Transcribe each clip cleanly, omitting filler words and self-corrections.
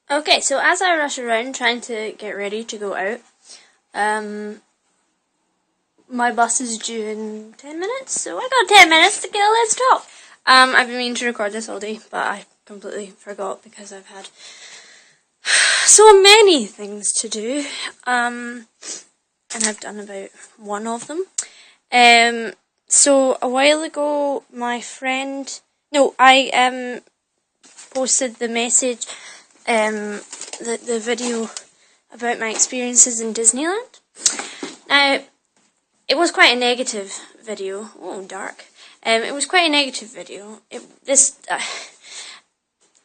Okay, so as I rush around trying to get ready to go out, my bus is due in 10 minutes, so I got 10 minutes to kill. Let's talk. I've been meaning to record this all day, but I completely forgot because I've had so many things to do, and I've done about one of them. So a while ago, I posted the message, the video about my experiences in Disneyland. Now, it was quite a negative video. Oh, dark. It was quite a negative video.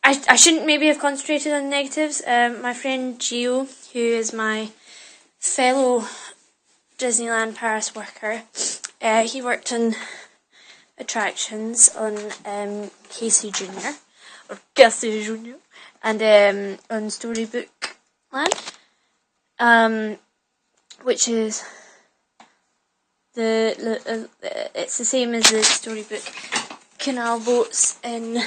I shouldn't maybe have concentrated on the negatives. My friend Gio, who is my fellow Disneyland Paris worker, he worked in attractions on Casey Jr. or Casey Jr. and on Storybook Land, which is it's the same as the Storybook canal boats in.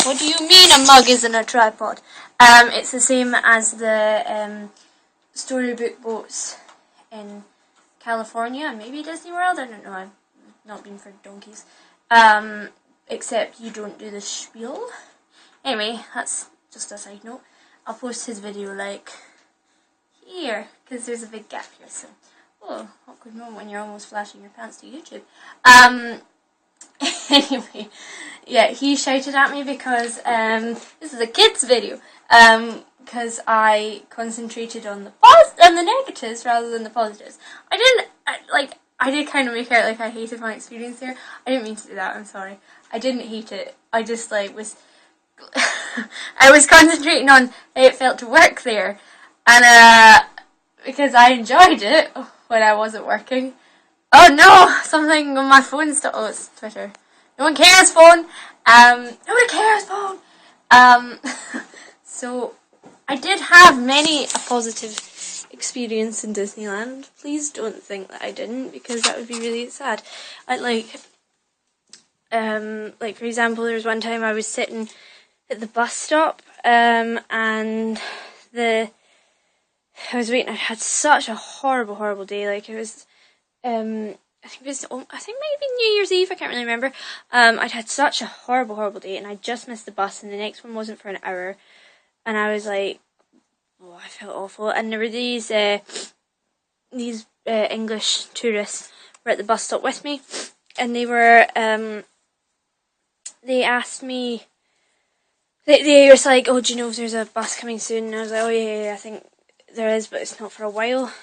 What do you mean a mug isn't a tripod? It's the same as the Storybook boats in California and maybe Disney World. I don't know. I've not been for donkeys. Except you don't do the spiel. Anyway, that's just a side note. I'll post his video like here, because there's a big gap here, so awkward moment when you're almost flashing your pants to YouTube. Anyway, yeah, he shouted at me because this is a kids video, because I concentrated on the negatives rather than the positives. I did kind of make out like I hated my experience there. I didn't mean to do that, I'm sorry. I didn't hate it. I just was I was concentrating on how it felt to work there. And because I enjoyed it when I wasn't working. Oh no! Something on my phone stopped. Oh, it's Twitter. No one cares, phone! Nobody cares, phone! So, I did have many a positive experience in Disneyland. Please don't think that I didn't, because that would be really sad. For example, there was one time I was sitting at the bus stop, and I was waiting. I had such a horrible day. Like, it was, I think maybe New Year's Eve. I can't really remember. I'd had such a horrible day, and I just missed the bus, and the next one wasn't for an hour, and I was like, I felt awful. And there were these English tourists were at the bus stop with me, and they asked me. They were like, "Oh, do you know if there's a bus coming soon?" And I was like, "Oh yeah, I think there is, but it's not for a while.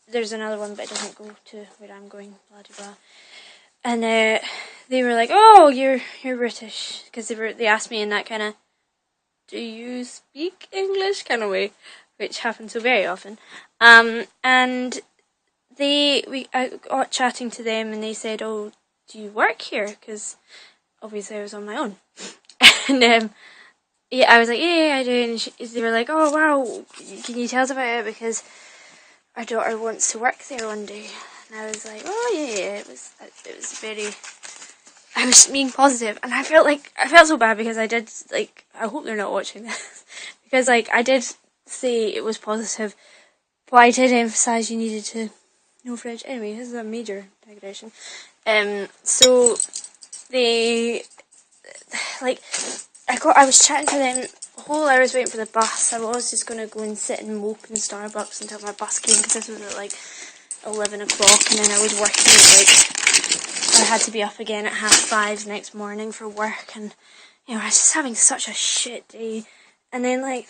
There's another one, but it doesn't go to where I'm going, blah blah blah." And they were like, "Oh, you're British," because they asked me in that kind of, "Do you speak English?" kind of way, which happens so very often. And I got chatting to them, and they said, "Oh, do you work here?" Because obviously I was on my own. And yeah, I was like, yeah, I do. And they were like, "Oh wow, can you tell us about it? Because our daughter wants to work there one day." And I was like, "Oh yeah." It was very. I was being positive, and I felt so bad because I did I hope they're not watching this because I did say it was positive, but I did emphasize you needed to know French. Anyway, this is a major digression. So they. I was chatting to them the whole hour I was waiting for the bus. I was just going to go and sit and mope in Starbucks until my bus came, because this was at 11 o'clock, and then I was working at I had to be up again at 5:30 next morning for work, and I was just having such a shit day. And then they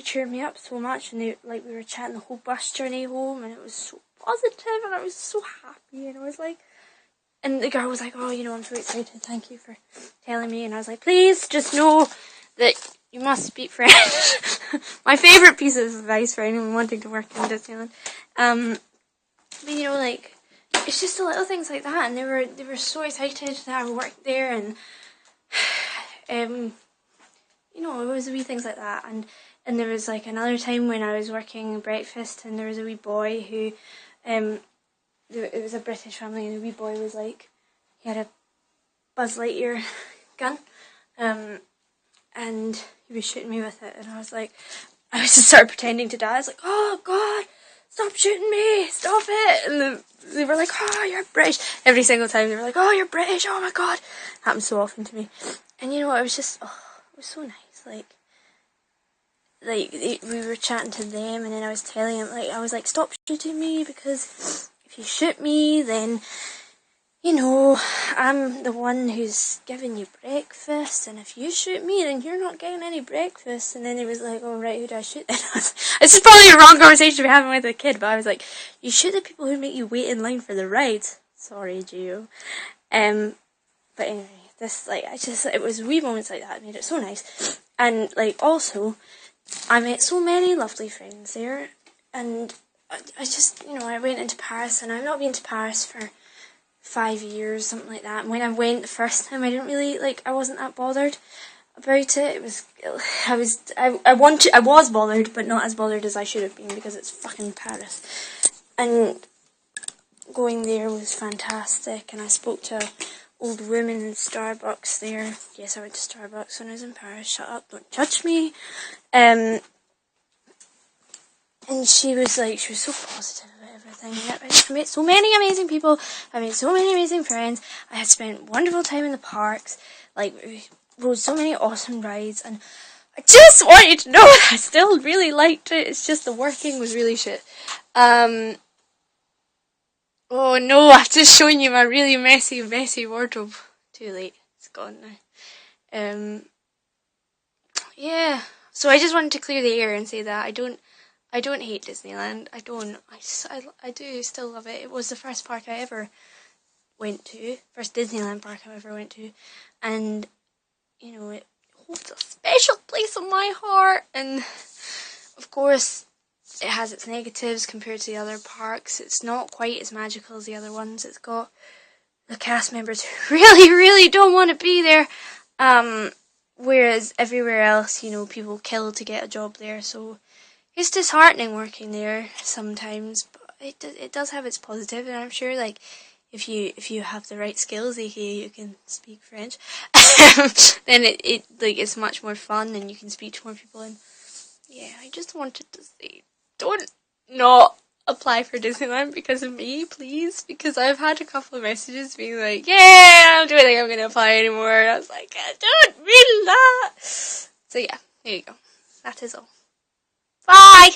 cheered me up so much, and we were chatting the whole bus journey home, and it was so positive, and I was so happy, and I was like. And the girl was like, "Oh, I'm so excited. Thank you for telling me." And I was like, "Please, just know that you must speak French." My favourite piece of advice for anyone wanting to work in Disneyland. But it's just the little things like that, and they were so excited that I worked there, and it was wee things like that. And there was another time when I was working breakfast, and there was a wee boy who it was a British family, and the wee boy was he had a Buzz Lightyear gun, and he was shooting me with it, and I just started pretending to die. I was like, oh God, stop shooting me, stop it. And they were like, oh, you're British. Every single time they were like, oh, you're British, oh my God. It happens so often to me. And you know what, it was just, oh, it was so nice. We were chatting to them, and then I was telling him, I was like, stop shooting me, because if you shoot me, then, you know, I'm the one who's giving you breakfast, and if you shoot me, then you're not getting any breakfast. And then he was like, oh, right, who do I shoot then? This is probably a wrong conversation to be having with a kid, but I was like, you shoot the people who make you wait in line for the ride. Sorry, Gio. But anyway, it was wee moments like that made it so nice. And, also, I met so many lovely friends there, and I just, I went into Paris, and I've not been to Paris for 5 years, something like that. And when I went the first time, I didn't really, I wasn't that bothered about it. I was bothered, but not as bothered as I should have been, because it's fucking Paris. And going there was fantastic, and I spoke to an old woman in Starbucks there. Yes, I went to Starbucks when I was in Paris. Shut up, don't judge me. And she was so positive about everything. I met so many amazing people. I made so many amazing friends. I had spent wonderful time in the parks. We rode so many awesome rides. And I just want you to know that I still really liked it. It's just the working was really shit. Oh no, I've just shown you my really messy wardrobe. Too late. It's gone now. Yeah. So I just wanted to clear the air and say that I don't hate Disneyland. I don't. I do still love it. It was the first park I ever went to. First Disneyland park I ever went to. And, it holds a special place in my heart. And, of course, it has its negatives compared to the other parks. It's not quite as magical as the other ones. It's got the cast members who really, really don't want to be there. Whereas everywhere else, people kill to get a job there. So it's disheartening working there sometimes, but it does have its positive, and I'm sure if you have the right skills, aka you can speak French, then it's much more fun, and you can speak to more people. And yeah, I just wanted to say, don't not apply for Disneyland because of me, please, because I've had a couple of messages being like, yeah, I don't think I'm gonna apply anymore. And I was like, I don't mean that. So yeah, there you go. That is all. Bye!